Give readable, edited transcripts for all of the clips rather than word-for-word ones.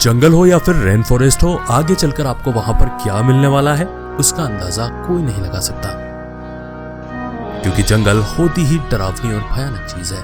जंगल हो या फिर रेन फॉरेस्ट हो, आगे चलकर आपको वहां पर क्या मिलने वाला है उसका अंदाजा कोई नहीं लगा सकता, क्योंकि जंगल होती ही डरावनी और भयानक चीज है।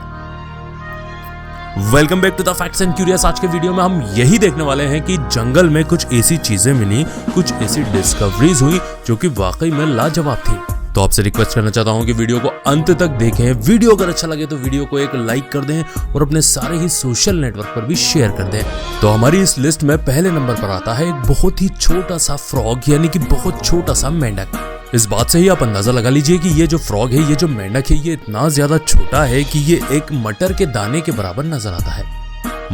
Welcome back to the facts and curious. आज के वीडियो में हम यही देखने वाले हैं कि जंगल में कुछ ऐसी चीजें मिली, कुछ ऐसी डिस्कवरीज हुई जो कि वाकई में लाजवाब थी। तो आपसे रिक्वेस्ट करना चाहता हूं कि वीडियो को अंत तक देखें। वीडियो अगर अच्छा लगे तो वीडियो को एक लाइक कर दें और अपने सारे ही सोशल नेटवर्क पर भी शेयर कर दें। तो हमारी इस लिस्ट में पहले नंबर पर आता है एक बहुत ही छोटा सा फ्रॉग, यानी कि बहुत छोटा सा मेंढक। इस बात से ही आप अंदाजा लगा लीजिए कि ये जो फ्रॉग है, ये जो मेंढक है, ये इतना ज्यादा छोटा है कि ये एक मटर के दाने के बराबर नजर आता है।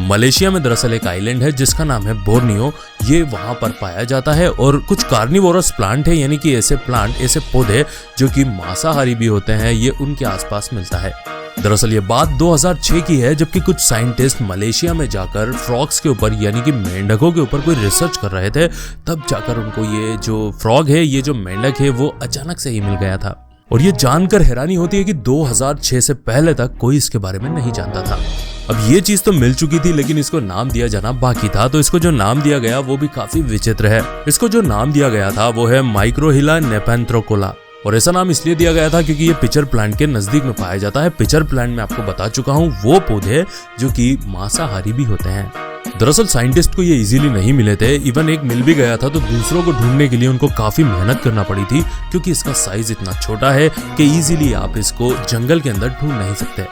मलेशिया में दरअसल एक आइलैंड है जिसका नाम है बोर्नियो। ये वहां पर पाया जाता है और कुछ कार्निवोरस प्लांट है, यानी कि ऐसे प्लांट, ऐसे पौधे जो कि मांसाहारी भी होते हैं, ये उनके आसपास मिलता है। दरअसल ये बात 2006 की है, जबकि कुछ साइंटिस्ट मलेशिया में जाकर फ्रॉग्स के ऊपर, यानी कि मेंढकों के ऊपर कोई रिसर्च कर रहे थे। तब जाकर उनको ये जो फ्रॉग है, ये जो मेंढक है, वो अचानक से ही मिल गया था। और ये जानकर हैरानी होती है कि 2006 से पहले तक कोई इसके बारे में नहीं जानता था। अब ये चीज तो मिल चुकी थी, लेकिन इसको नाम दिया जाना बाकी था। तो इसको जो नाम दिया गया वो भी काफी विचित्र है। इसको जो नाम दिया गया था वो है माइक्रोहिला नेपेंथ्रोकोला। और ऐसा नाम इसलिए दिया गया था क्योंकि ये पिचर प्लांट के नजदीक में पाया जाता है। पिचर प्लांट में आपको बता चुका हूँ वो पौधे जो कि मांसाहारी भी होते हैं। दरअसल साइंटिस्ट को ये इजीली नहीं मिले थे। इवन एक मिल भी गया था तो दूसरों को ढूंढने के लिए उनको काफी मेहनत करना पड़ी थी, क्योंकि इसका साइज इतना छोटा है कि इजीली आप इसको जंगल के अंदर ढूंढ नहीं सकते।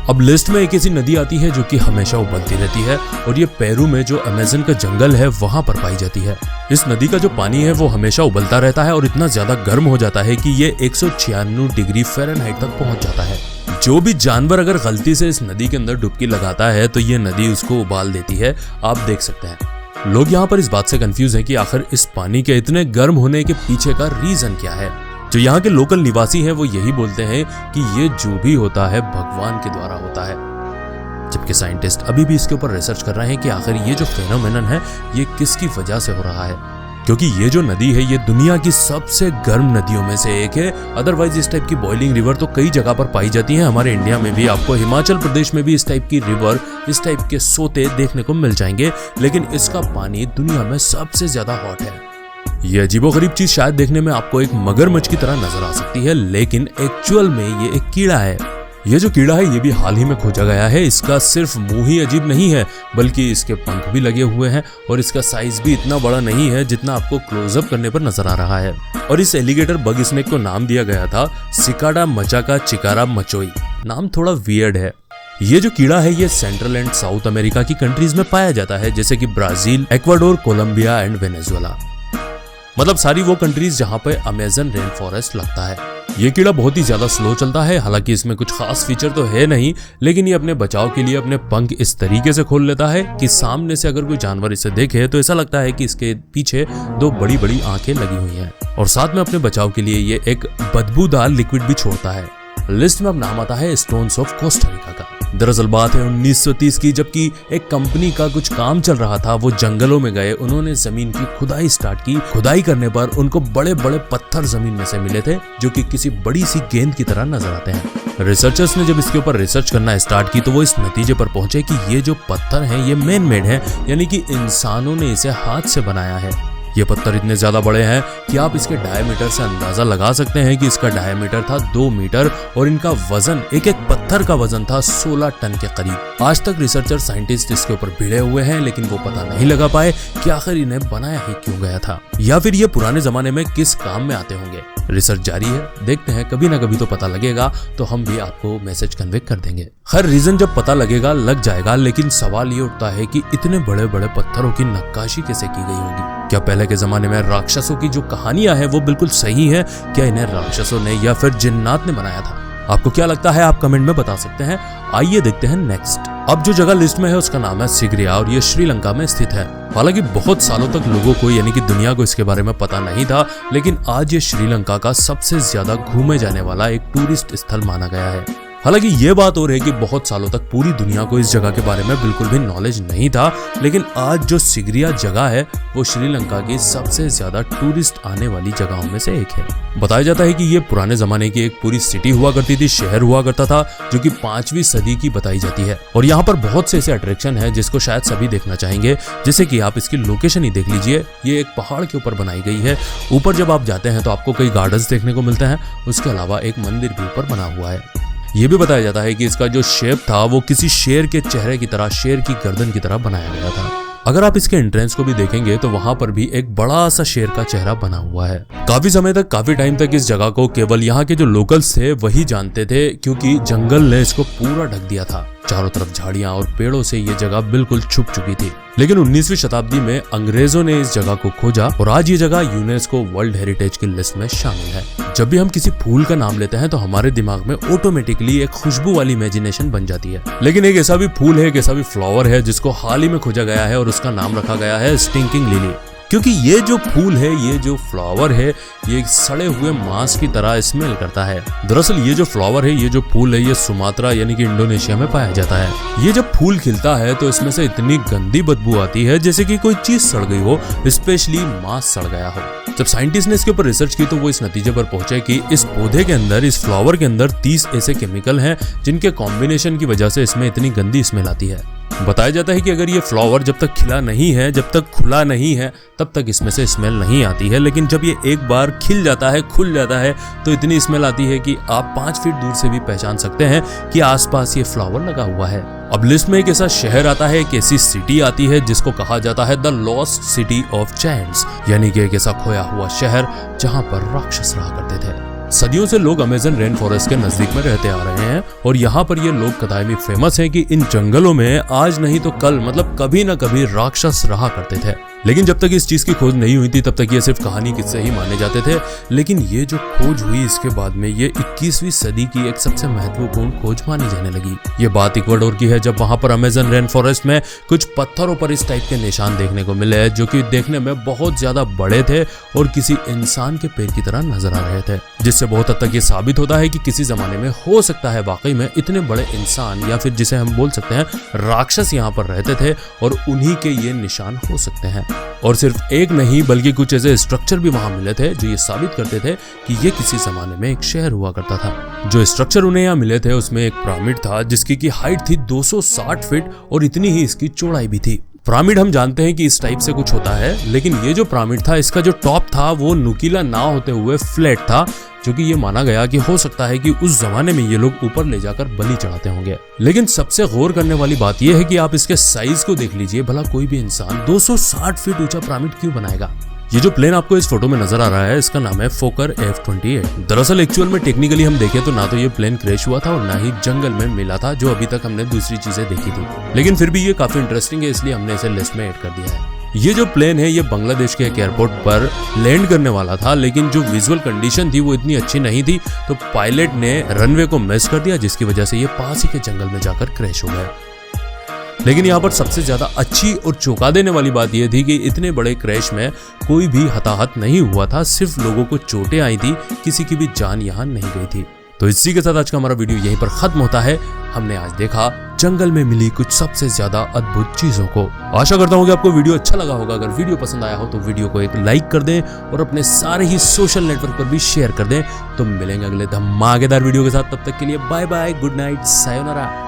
अब लिस्ट में एक ऐसी नदी आती है जो कि हमेशा उबलती रहती है, और ये पेरू में जो अमेज़न का जंगल है वहां पर पाई जाती है। इस नदी का जो पानी है वो हमेशा उबलता रहता है और इतना ज्यादा गर्म हो जाता है कि ये 196 डिग्री फ़ारेनहाइट तक पहुंच जाता है। जो भी जानवर अगर गलती से इस नदी के अंदर डुबकी लगाता है तो ये नदी उसको उबाल देती है। आप देख सकते हैं। लोग यहाँ पर इस बात से कंफ्यूज हैं कि आखिर इस पानी के इतने गर्म होने के पीछे का रीजन क्या है। जो यहाँ के लोकल निवासी हैं वो यही बोलते हैं कि ये जो भी होता है भगवान के द्वारा होता है, जबकि साइंटिस्ट अभी भी इसके ऊपर रिसर्च कर रहे हैं कि आखिर ये जो फेनोमेनन है ये किसकी वजह से हो रहा है। क्योंकि ये जो नदी है ये दुनिया की सबसे गर्म नदियों में से एक है। अदरवाइज इस टाइप की बॉइलिंग रिवर तो कई जगह पर पाई जाती है। हमारे इंडिया में भी, आपको हिमाचल प्रदेश में भी इस टाइप की रिवर, इस टाइप के सोते देखने को मिल जाएंगे, लेकिन इसका पानी दुनिया में सबसे ज्यादा हॉट है। ये अजीबोगरीब चीज शायद देखने में आपको एक मगरमच्छ की तरह नजर आ सकती है, लेकिन एक्चुअल में ये एक कीड़ा है। ये जो कीड़ा है ये भी हाल ही में खोजा गया है। इसका सिर्फ मुंह ही अजीब नहीं है, बल्कि इसके पंख भी लगे हुए हैं और इसका साइज भी इतना बड़ा नहीं है जितना आपको क्लोजअप करने पर नजर आ रहा है। और इस एलिगेटर बग स्नेक को नाम दिया गया था सिकाडा मचाका चिकारा मचोई। नाम थोड़ा वियर्ड है। ये जो कीड़ा है ये सेंट्रल एंड साउथ अमेरिका की कंट्रीज में पाया जाता है, जैसे कि Brazil, Ecuador, Colombia and Venezuela. मतलब सारी वो कंट्रीज जहां पे अमेज़न रेन फॉरेस्ट लगता है। ये कीड़ा बहुत ही ज्यादा स्लो चलता है। हालांकि इसमें कुछ खास फीचर तो है नहीं, लेकिन ये अपने बचाव के लिए अपने पंख इस तरीके से खोल लेता है कि सामने से अगर कोई जानवर इसे देखे तो ऐसा लगता है कि इसके पीछे दो बड़ी बड़ी आंखें लगी हुई हैं। और साथ में अपने बचाव के लिए ये एक बदबूदार लिक्विड भी छोड़ता है। लिस्ट में अब नाम आता है स्टोन्स ऑफ कोस्टा रिका का। दरअसल बात है 1930 की, जबकि एक कंपनी का कुछ काम चल रहा था। वो जंगलों में गए, उन्होंने जमीन की खुदाई स्टार्ट की। खुदाई करने पर उनको बड़े बड़े पत्थर जमीन में से मिले थे जो कि किसी बड़ी सी गेंद की तरह नजर आते हैं। रिसर्चर्स ने जब इसके ऊपर रिसर्च करना स्टार्ट की तो वो इस नतीजे पर पहुंचे कि ये जो पत्थर हैं ये मैन मेड है, यानी कि इंसानों ने इसे हाथ से बनाया है। ये पत्थर इतने ज्यादा बड़े हैं कि आप इसके डायमीटर से अंदाजा लगा सकते हैं कि इसका डायमीटर था 2 मीटर और इनका वजन, एक एक पत्थर का वजन था 16 टन के करीब। आज तक रिसर्चर साइंटिस्ट इसके ऊपर भिड़े हुए हैं, लेकिन वो पता नहीं लगा पाए कि आखिर इन्हें बनाया ही क्यों गया था, या फिर ये पुराने जमाने में किस काम में आते होंगे। रिसर्च जारी है, देखते हैं, कभी ना कभी तो पता लगेगा, तो हम भी आपको मैसेज कन्वे कर देंगे। हर रीजन जब पता लगेगा लग जाएगा, लेकिन सवाल ये उठता है कि इतने बड़े बड़े पत्थरों की नक्काशी कैसे की गई होगी। क्या पहले के जमाने में राक्षसों की जो कहानियां हैं वो बिल्कुल सही है? क्या इन्हें राक्षसों ने या फिर जिन्नात ने बनाया था? आपको क्या लगता है आप कमेंट में बता सकते हैं। आइए देखते हैं नेक्स्ट। अब जो जगह लिस्ट में है उसका नाम है सिगरिया और ये श्रीलंका में स्थित है। हालांकि बहुत सालों तक लोगों को, यानी कि दुनिया को, इसके बारे में पता नहीं था, लेकिन आज ये श्रीलंका का सबसे ज्यादा घूमे जाने वाला एक टूरिस्ट स्थल माना गया है। हालांकि ये बात और है कि बहुत सालों तक पूरी दुनिया को इस जगह के बारे में बिल्कुल भी नॉलेज नहीं था, लेकिन आज जो सिगरिया जगह है वो श्रीलंका की सबसे ज्यादा टूरिस्ट आने वाली जगहों में से एक है। बताया जाता है कि ये पुराने जमाने की एक पूरी सिटी हुआ करती थी, शहर हुआ करता था, जो कि 5वीं सदी की बताई जाती है। और यहाँ पर बहुत से ऐसे अट्रैक्शन है जिसको शायद सभी देखना चाहेंगे, जैसे कि आप इसकी लोकेशन ही देख लीजिए। ये एक पहाड़ के ऊपर बनाई गई है। ऊपर जब आप जाते हैं तो आपको कई गार्डन्स देखने को मिलते हैं, उसके अलावा एक मंदिर भी ऊपर बना हुआ है। ये भी बताया जाता है कि इसका जो शेप था वो किसी शेर के चेहरे की तरह, शेर की गर्दन की तरह बनाया गया था। अगर आप इसके एंट्रेंस को भी देखेंगे तो वहां पर भी एक बड़ा सा शेर का चेहरा बना हुआ है। काफी समय तक, काफी टाइम तक इस जगह को केवल यहाँ के जो लोकल्स थे वही जानते थे, क्योंकि जंगल ने इसको पूरा ढक दिया था। चारों तरफ झाड़ियां और पेड़ों से ये जगह बिल्कुल छुप चुकी थी। लेकिन 19वीं शताब्दी में अंग्रेजों ने इस जगह को खोजा और आज ये जगह यूनेस्को वर्ल्ड हेरिटेज की लिस्ट में शामिल है। जब भी हम किसी फूल का नाम लेते हैं तो हमारे दिमाग में ऑटोमेटिकली एक खुशबू वाली इमेजिनेशन बन जाती है। लेकिन एक ऐसा भी फूल है, एक ऐसा भी फ्लावर है जिसको हाल ही में खोजा गया है और उसका नाम रखा गया है स्टिंकिंग लिली। क्योंकि ये जो फूल है, ये जो फ्लावर है, ये सड़े हुए मांस की तरह स्मेल करता है। दरअसल ये जो फ्लावर है, ये जो फूल है, ये सुमात्रा यानी कि इंडोनेशिया में पाया जाता है। ये जब फूल खिलता है तो इसमें से इतनी गंदी बदबू आती है जैसे कि कोई चीज सड़ गई हो, स्पेशली मांस सड़ गया हो। जब साइंटिस्ट ने इसके ऊपर रिसर्च की तो वो इस नतीजे पर पहुंचे कि इस पौधे के अंदर, इस फ्लावर के अंदर 30 ऐसे केमिकल हैं जिनके कॉम्बिनेशन की वजह से इसमें इतनी गंदी स्मेल आती है। बताया जाता है कि अगर ये फ्लावर जब तक खिला नहीं है, जब तक खुला नहीं है, तब तक इसमें से स्मेल नहीं आती है। लेकिन जब ये एक बार खिल जाता है, खुल जाता है, तो इतनी स्मेल आती है कि आप 5 फीट दूर से भी पहचान सकते हैं कि आसपास ये फ्लावर लगा हुआ है। अब लिस्ट में एक ऐसा शहर आता है, एक ऐसी सिटी आती है जिसको कहा जाता है the lost city of giants, यानी कि एक ऐसा खोया हुआ शहर जहां पर राक्षस रहा करते थे। सदियों से लोग अमेज़न रेन फॉरेस्ट के नजदीक में रहते आ रहे हैं और यहाँ पर ये लोग कदाई में फेमस हैं कि इन जंगलों में आज नहीं तो कल, मतलब कभी ना कभी राक्षस रहा करते थे। लेकिन जब तक इस चीज की खोज नहीं हुई थी तब तक ये सिर्फ कहानी किस्से ही माने जाते थे। लेकिन ये जो खोज हुई इसके बाद में ये 21वीं सदी की एक सबसे महत्वपूर्ण खोज मानी जाने लगी। ये बात इक्वाडोर की है, जब वहां पर अमेज़न रेन फॉरेस्ट में कुछ पत्थरों पर इस टाइप के निशान देखने को मिले जो कि देखने में बहुत ज्यादा बड़े थे और किसी इंसान के पैर की तरह नजर आ रहे थे, जिससे बहुत हद तक ये साबित होता है कि किसी जमाने में हो सकता है वाकई में इतने बड़े इंसान या फिर जिसे हम बोल सकते हैं राक्षस यहाँ पर रहते थे और उन्हीं के ये निशान हो सकते हैं। और सिर्फ एक नहीं बल्कि कुछ ऐसे स्ट्रक्चर भी वहां मिले थे जो ये साबित करते थे कि ये किसी जमाने में एक शहर हुआ करता था। जो स्ट्रक्चर उन्हें यहाँ मिले थे उसमें एक पिरामिड था जिसकी की हाइट थी 260 फीट और इतनी ही इसकी चौड़ाई भी थी। पिरामिड हम जानते हैं कि इस टाइप से कुछ होता है, लेकिन ये जो पिरामिड था इसका जो टॉप था वो नुकीला ना होते हुए फ्लैट था, जो कि ये माना गया कि हो सकता है कि उस जमाने में ये लोग ऊपर ले जाकर बलि चढ़ाते होंगे। लेकिन सबसे गौर करने वाली बात यह है कि आप इसके साइज को देख लीजिए, भला कोई भी इंसान 260 फीट ऊंचा पिरामिड क्यों बनाएगा। ये जो प्लेन आपको इस फोटो में नजर आ रहा है इसका नाम है फोकर F-28। दरअसल एक्चुअल में टेक्निकली हम देखें तो ना तो ये प्लेन क्रैश हुआ था और ना ही जंगल में मिला था, जो अभी तक हमने दूसरी चीजें देखी थी। लेकिन फिर भी ये काफी इंटरेस्टिंग है, इसलिए हमने इसे लिस्ट में ऐड कर दिया है। ये जो प्लेन है ये बांग्लादेश के एक एयरपोर्ट पर लैंड करने वाला था, लेकिन जो विजुअल कंडीशन थी वो इतनी अच्छी नहीं थी, तो पायलट ने रनवे को मिस कर दिया, जिसकी वजह से ये पास ही के जंगल में जाकर क्रैश हो गया। लेकिन यहाँ पर सबसे ज्यादा अच्छी और चौंका देने वाली बात यह थी कि इतने बड़े क्रैश में कोई भी हताहत नहीं हुआ था, सिर्फ लोगों को चोटें आई थी, किसी की भी जान यहाँ नहीं गई थी। तो इसी के साथ आज का हमारा वीडियो यहीं पर खत्म होता है। हमने आज देखा जंगल में मिली कुछ सबसे ज्यादा अद्भुत चीजों को। आशा करता हूँ कि आपको वीडियो अच्छा लगा होगा। अगर वीडियो पसंद आया हो तो वीडियो को एक लाइक कर दें और अपने सारे ही सोशल नेटवर्क पर भी शेयर कर दें। तो मिलेंगे अगले धमाकेदार वीडियो के साथ, तब तक के लिए bye bye, good night, sayonara.